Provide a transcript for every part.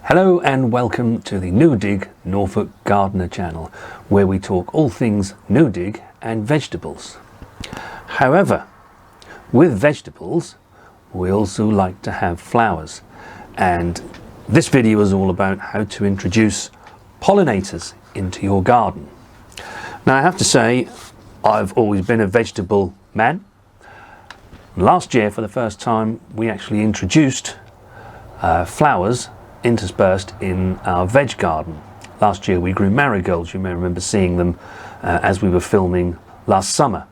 Hello and welcome to the No Dig Norfolk Gardener channel, where we talk all things no dig and vegetables. However, with vegetables we also like to have flowers, and this video is all about how to introduce pollinators into your garden. Now I have to say, I've always been a vegetable man. Last year for the first time we actually introduced flowers interspersed in our veg garden. Last year we grew marigolds. You may remember seeing them as we were filming last summer,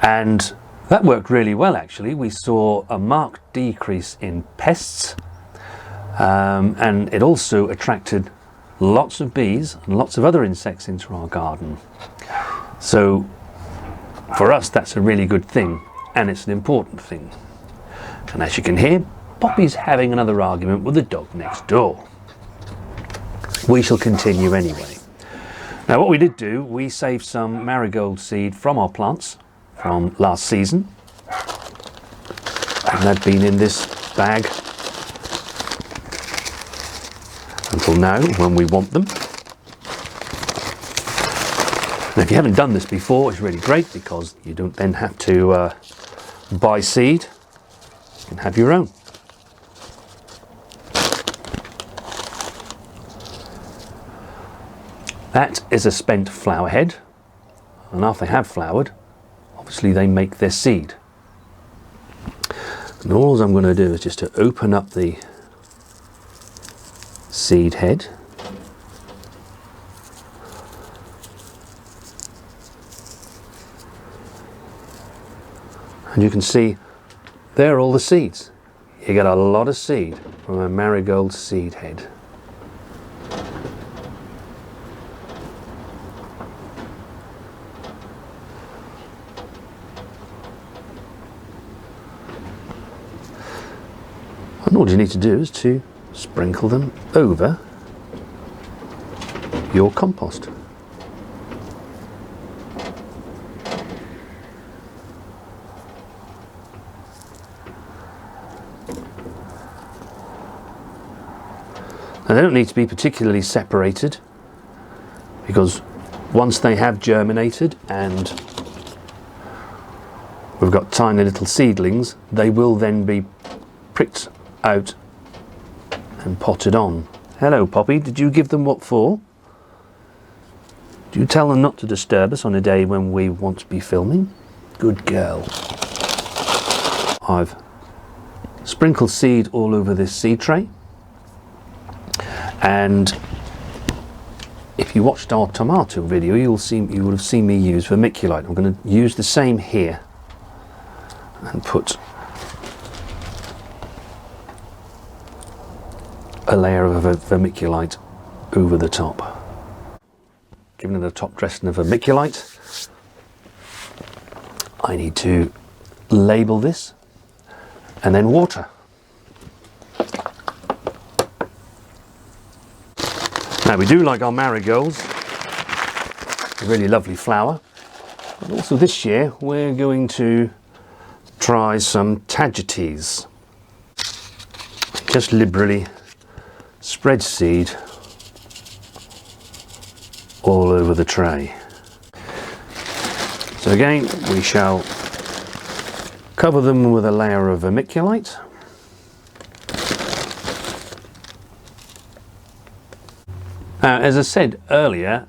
and that worked really well actually. We saw a marked decrease in pests, and it also attracted lots of bees and lots of other insects into our garden. So for us that's a really good thing, and it's an important thing. And as you can hear, Poppy's having another argument with the dog next door. We shall continue anyway. Now what we did do, we saved some marigold seed from our plants from last season, and they've been in this bag until now when we want them. Now if you haven't done this before, it's really great because you don't then have to buy seed. You can have your own. That is a spent flower head, and after they have flowered, obviously they make their seed. And all I'm going to do is just to open up the seed head. And you can see there are all the seeds. You get a lot of seed from a marigold seed head. And all you need to do is to sprinkle them over your compost. Now they don't need to be particularly separated, because once they have germinated and we've got tiny little seedlings, they will then be pricked out and potted on. Hello Poppy, did you give them what for? Do you tell them not to disturb us on a day when we want to be filming? Good girl. I've sprinkled seed all over this seed tray, and if you watched our tomato video you would have seen me use vermiculite. I'm going to use the same here and put a layer of vermiculite over the top. Giving it a top dressing of vermiculite, I need to label this and then water. Now we do like our marigolds, a really lovely flower, but also this year we're going to try some tagetes. Just liberally spread seed all over the tray. So again we shall cover them with a layer of vermiculite. As I said earlier,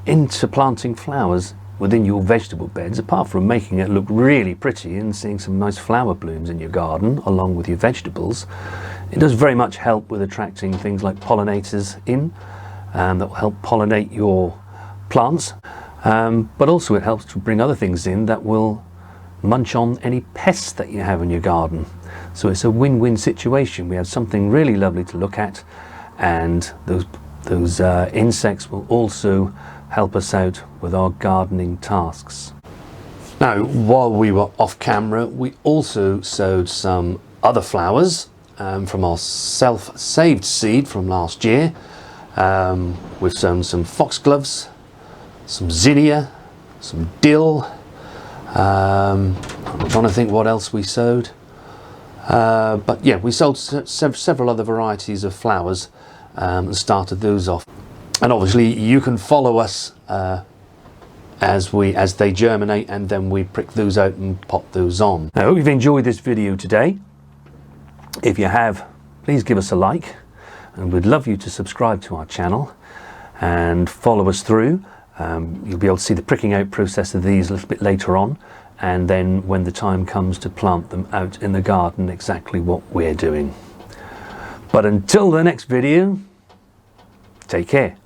into planting flowers within your vegetable beds, apart from making it look really pretty and seeing some nice flower blooms in your garden along with your vegetables, it does very much help with attracting things like pollinators in, that will help pollinate your plants, but also it helps to bring other things in that will munch on any pests that you have in your garden. So it's a win-win situation. We have something really lovely to look at, and those insects will also help us out with our gardening tasks. Now while we were off camera we also sowed some other flowers from our self-saved seed from last year. We've sown some foxgloves, some zinnia, some dill. I'm trying to think what else we sowed. But yeah, we sold several other varieties of flowers and started those off. And obviously you can follow us as they germinate, and then we prick those out and pop those on. I hope you've enjoyed this video today. If you have, please give us a like, and we'd love you to subscribe to our channel and follow us through. You'll be able to see the pricking out process of these a little bit later on, and then when the time comes to plant them out in the garden, exactly what we're doing. But until the next video, take care.